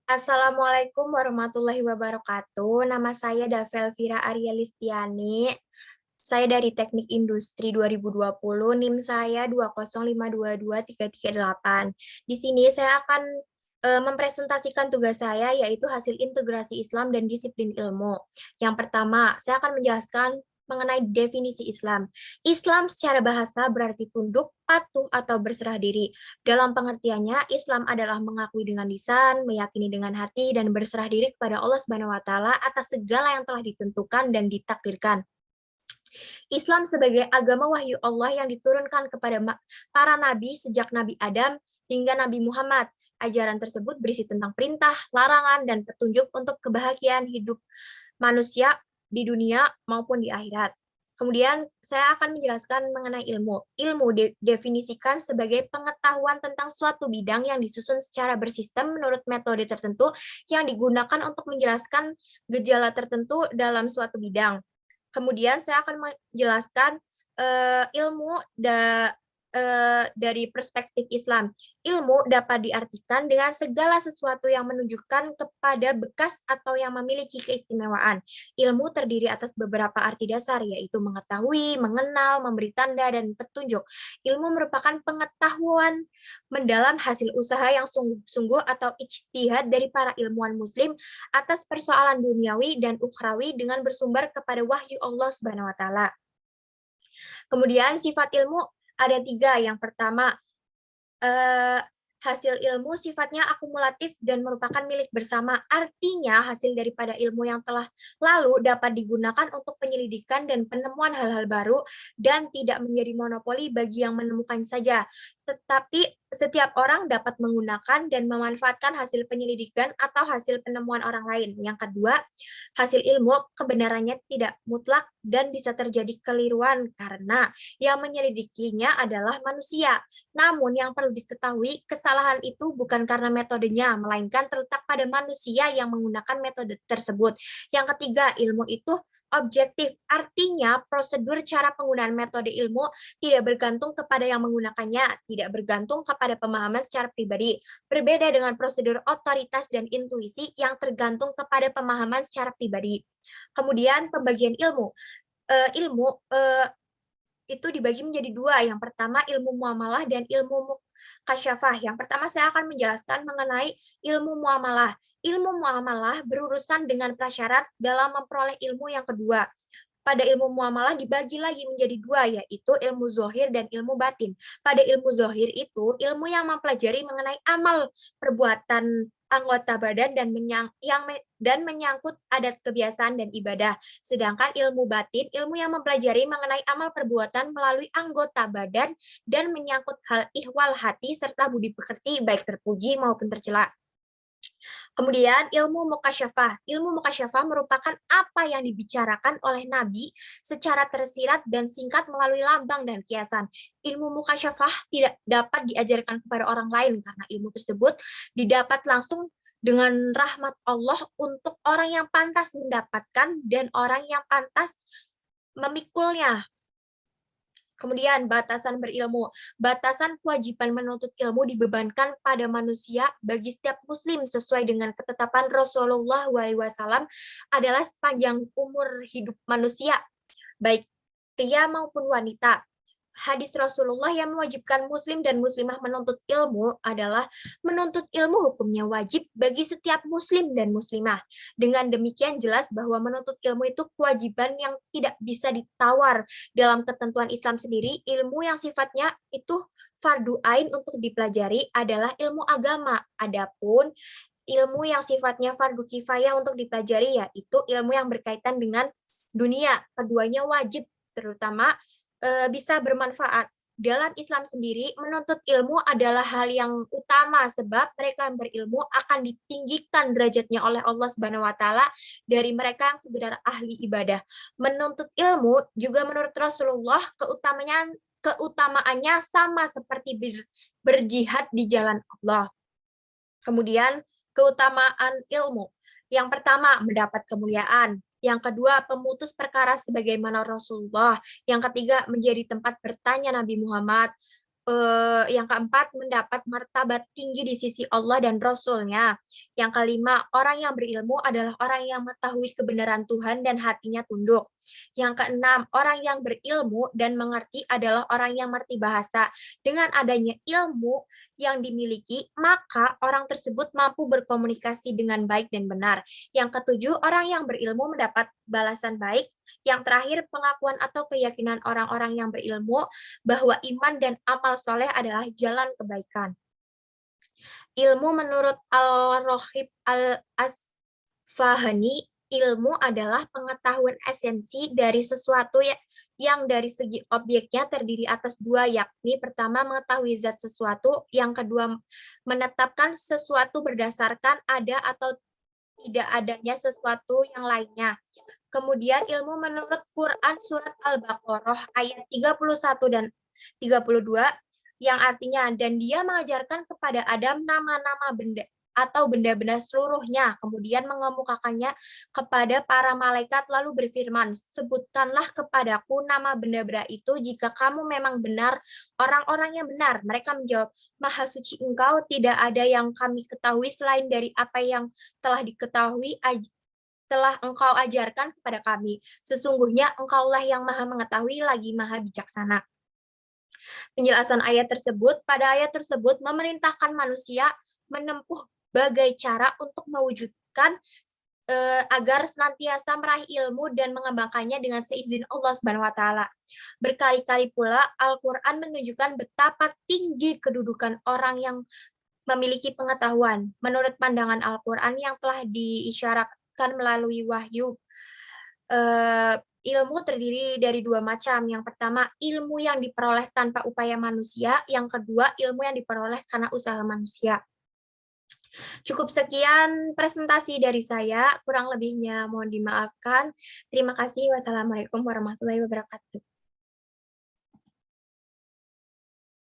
Assalamualaikum warahmatullahi wabarakatuh. Nama saya Davel Vira Arya Listiani. Saya dari Teknik Industri 2020, NIM saya 205223338. Di sini saya akan mempresentasikan tugas saya, yaitu hasil integrasi Islam dan disiplin ilmu. Yang pertama, saya akan menjelaskan mengenai definisi Islam. Islam secara bahasa berarti tunduk, patuh, atau berserah diri. Dalam pengertiannya, Islam adalah mengakui dengan lisan, meyakini dengan hati, dan berserah diri kepada Allah Subhanahu wa Ta'ala atas segala yang telah ditentukan dan ditakdirkan. Islam sebagai agama wahyu Allah yang diturunkan kepada para nabi sejak Nabi Adam hingga Nabi Muhammad. Ajaran tersebut berisi tentang perintah, larangan, dan petunjuk untuk kebahagiaan hidup manusia di dunia maupun di akhirat. Kemudian saya akan menjelaskan mengenai ilmu. Ilmu definisikan sebagai pengetahuan tentang suatu bidang yang disusun secara bersistem menurut metode tertentu yang digunakan untuk menjelaskan gejala tertentu dalam suatu bidang. Kemudian saya akan menjelaskan ilmu dari perspektif Islam. Ilmu dapat diartikan dengan segala sesuatu yang menunjukkan kepada bekas atau yang memiliki keistimewaan. Ilmu terdiri atas beberapa arti dasar, yaitu mengetahui, mengenal, memberi tanda, dan petunjuk. Ilmu merupakan pengetahuan mendalam hasil usaha yang sungguh-sungguh atau ijtihad dari para ilmuwan muslim atas persoalan duniawi dan ukhrawi dengan bersumber kepada wahyu Allah Subhanahu wa Ta'ala. Kemudian sifat ilmu ada 3. Yang pertama, hasil ilmu sifatnya akumulatif dan merupakan milik bersama. Artinya, hasil daripada ilmu yang telah lalu dapat digunakan untuk penyelidikan dan penemuan hal-hal baru dan tidak menjadi monopoli bagi yang menemukan saja. Tetapi setiap orang dapat menggunakan dan memanfaatkan hasil penyelidikan atau hasil penemuan orang lain. Yang kedua, hasil ilmu kebenarannya tidak mutlak dan bisa terjadi keliruan karena yang menyelidikinya adalah manusia. Namun yang perlu diketahui, kesalahan itu bukan karena metodenya, melainkan terletak pada manusia yang menggunakan metode tersebut. Yang ketiga, ilmu itu objektif, artinya prosedur cara penggunaan metode ilmu tidak bergantung kepada yang menggunakannya, tidak bergantung kepada pemahaman secara pribadi. Berbeda dengan prosedur otoritas dan intuisi yang tergantung kepada pemahaman secara pribadi. Kemudian pembagian ilmu. Ilmu itu dibagi menjadi 2. Yang pertama ilmu muamalah dan ilmu mukasyafah. Yang pertama saya akan menjelaskan mengenai ilmu muamalah. Ilmu muamalah berurusan dengan prasyarat dalam memperoleh ilmu yang kedua. Pada ilmu muamalah dibagi lagi menjadi 2, yaitu ilmu zohir dan ilmu batin. Pada ilmu zohir itu ilmu yang mempelajari mengenai amal perbuatan anggota badan dan menyangkut adat kebiasaan dan ibadah. Sedangkan ilmu batin, ilmu yang mempelajari mengenai amal perbuatan melalui anggota badan dan menyangkut hal ihwal hati serta budi pekerti baik terpuji maupun tercela. Kemudian ilmu mukasyafah. Ilmu mukasyafah merupakan apa yang dibicarakan oleh Nabi secara tersirat dan singkat melalui lambang dan kiasan. Ilmu mukasyafah tidak dapat diajarkan kepada orang lain karena ilmu tersebut didapat langsung dengan rahmat Allah untuk orang yang pantas mendapatkan dan orang yang pantas memikulnya. Kemudian batasan berilmu. Batasan kewajiban menuntut ilmu dibebankan pada manusia bagi setiap muslim sesuai dengan ketetapan Rasulullah SAW adalah sepanjang umur hidup manusia, baik pria maupun wanita. Hadis Rasulullah yang mewajibkan muslim dan muslimah menuntut ilmu adalah menuntut ilmu hukumnya wajib bagi setiap muslim dan muslimah. Dengan demikian jelas bahwa menuntut ilmu itu kewajiban yang tidak bisa ditawar. Dalam ketentuan Islam sendiri, ilmu yang sifatnya itu fardu ain untuk dipelajari adalah ilmu agama. Adapun ilmu yang sifatnya fardu kifayah untuk dipelajari yaitu ilmu yang berkaitan dengan dunia. Keduanya wajib, terutama bisa bermanfaat. Dalam Islam sendiri, menuntut ilmu adalah hal yang utama sebab mereka yang berilmu akan ditinggikan derajatnya oleh Allah Subhanahu wa Ta'ala dari mereka yang sekedar ahli ibadah. Menuntut ilmu juga menurut Rasulullah keutamaannya sama seperti berjihad di jalan Allah. Kemudian keutamaan ilmu. Yang pertama, mendapat kemuliaan. Yang kedua, pemutus perkara sebagaimana Rasulullah. Yang ketiga, menjadi tempat bertanya Nabi Muhammad. Yang keempat, mendapat martabat tinggi di sisi Allah dan Rasul-Nya. Yang kelima, orang yang berilmu adalah orang yang mengetahui kebenaran Tuhan dan hatinya tunduk. Yang keenam, orang yang berilmu dan mengerti adalah orang yang mengerti bahasa. Dengan adanya ilmu yang dimiliki, maka orang tersebut mampu berkomunikasi dengan baik dan benar. Yang ketujuh, orang yang berilmu mendapat balasan baik. Yang terakhir, pengakuan atau keyakinan orang-orang yang berilmu bahwa iman dan amal soleh adalah jalan kebaikan. Ilmu menurut Al-Rohib Al-Asfahani, ilmu adalah pengetahuan esensi dari sesuatu yang dari segi objeknya terdiri atas dua, yakni pertama mengetahui zat sesuatu, yang kedua menetapkan sesuatu berdasarkan ada atau tidak adanya sesuatu yang lainnya. Kemudian ilmu menurut Quran surat Al-Baqarah ayat 31 dan 32 yang artinya, dan dia mengajarkan kepada Adam nama-nama benda atau benda-benda seluruhnya, kemudian mengemukakannya kepada para malaikat lalu berfirman, sebutkanlah kepadaku nama benda-benda itu jika kamu memang benar orang-orang yang benar. Mereka menjawab, Maha suci Engkau, tidak ada yang kami ketahui selain dari apa yang telah diketahui telah Engkau ajarkan kepada kami. Sesungguhnya Engkaulah yang Maha mengetahui lagi Maha bijaksana. Penjelasan ayat tersebut, pada ayat tersebut memerintahkan manusia menempuh berbagai cara untuk mewujudkan agar senantiasa meraih ilmu dan mengembangkannya dengan seizin Allah Subhanahu wa taala. Berkali-kali pula Al-Qur'an menunjukkan betapa tinggi kedudukan orang yang memiliki pengetahuan. Menurut pandangan Al-Qur'an yang telah diisyaratkan melalui wahyu, ilmu terdiri dari dua macam. Yang pertama, ilmu yang diperoleh tanpa upaya manusia. Yang kedua, ilmu yang diperoleh karena usaha manusia. Cukup sekian presentasi dari saya, kurang lebihnya mohon dimaafkan. Terima kasih. Wassalamualaikum warahmatullahi wabarakatuh.